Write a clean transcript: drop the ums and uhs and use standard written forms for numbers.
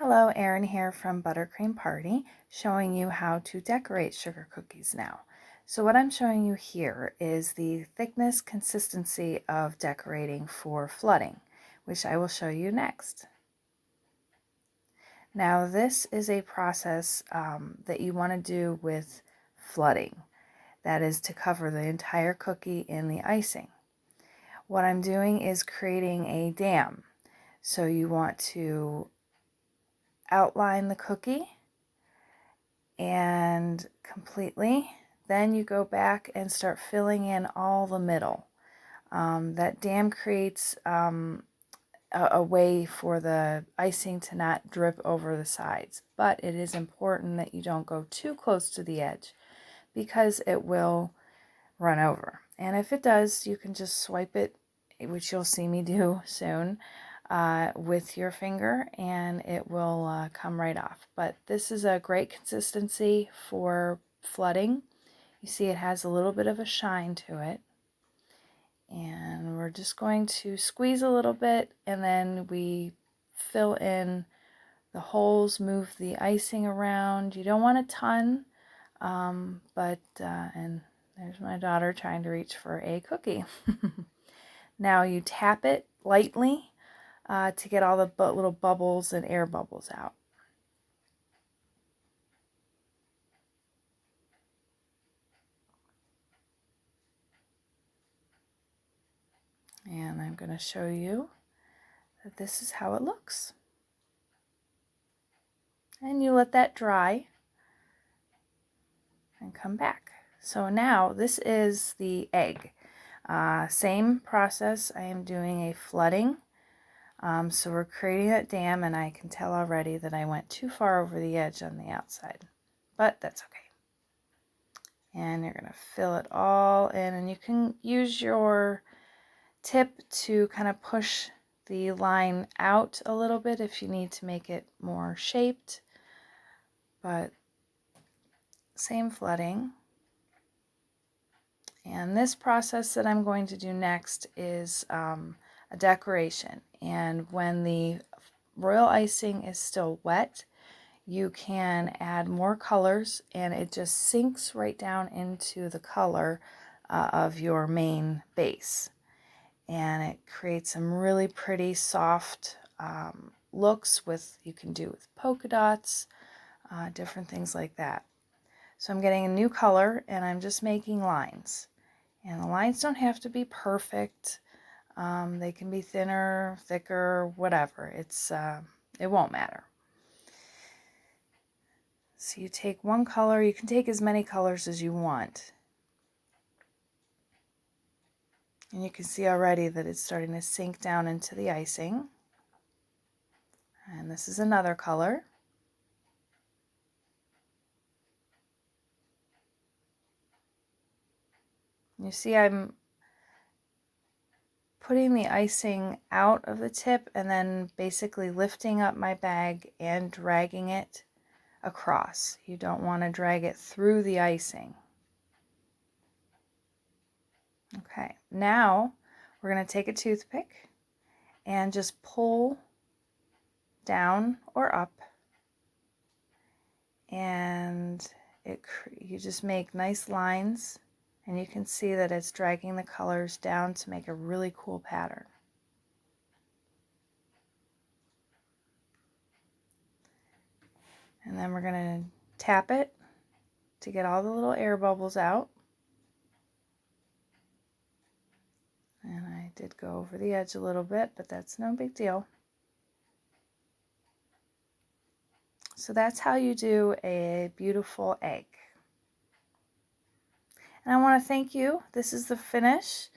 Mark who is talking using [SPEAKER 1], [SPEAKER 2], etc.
[SPEAKER 1] Hello, Erin here from Buttercream Party, showing you how to decorate sugar cookies now. So what I'm showing you here is the thickness consistency of decorating for flooding, which I will show you next. Now this is a process that you want to do with flooding. That is to cover the entire cookie in the icing. What I'm doing is creating a dam. So you want to outline the cookie and completely. Then you go back and start filling in all the middle. That dam creates a way for the icing to not drip over the sides, but it is important that you don't go too close to the edge because it will run over. And if it does, you can just swipe it, which you'll see me do soon, with your finger, and it will come right off. But this is a great consistency for flooding. You see it has a little bit of a shine to it. And we're just going to squeeze a little bit, and then we fill in the holes, move the icing around. You don't want a ton, and there's my daughter trying to reach for a cookie. Now you tap it lightly to get all the little bubbles and air bubbles out. And I'm going to show you that this is how it looks. And you let that dry and come back. So now this is the egg. Same process. I am doing a flooding. So we're creating that dam, and I can tell already that I went too far over the edge on the outside, but that's okay. And you're going to fill it all in, and you can use your tip to kind of push the line out a little bit if you need to make it more shaped, but same flooding. And this process that I'm going to do next is a decoration. And when the royal icing is still wet, you can add more colors, and it just sinks right down into the color of your main base. And it creates some really pretty soft looks you can do with polka dots, different things like that. So I'm getting a new color, and I'm just making lines. And the lines don't have to be perfect. They can be thinner, thicker, whatever. It won't matter. So you take one color. You can take as many colors as you want. And you can see already that it's starting to sink down into the icing. And this is another color. You see I'm putting the icing out of the tip and then basically lifting up my bag and dragging it across. You don't want to drag it through the icing. Okay, now we're going to take a toothpick and just pull down or up, and you just make nice lines, and you can see that it's dragging the colors down to make a really cool pattern. And then we're going to tap it to get all the little air bubbles out. And I did go over the edge a little bit, but that's no big deal. So that's how you do a beautiful egg. And I want to thank you. This is the finish.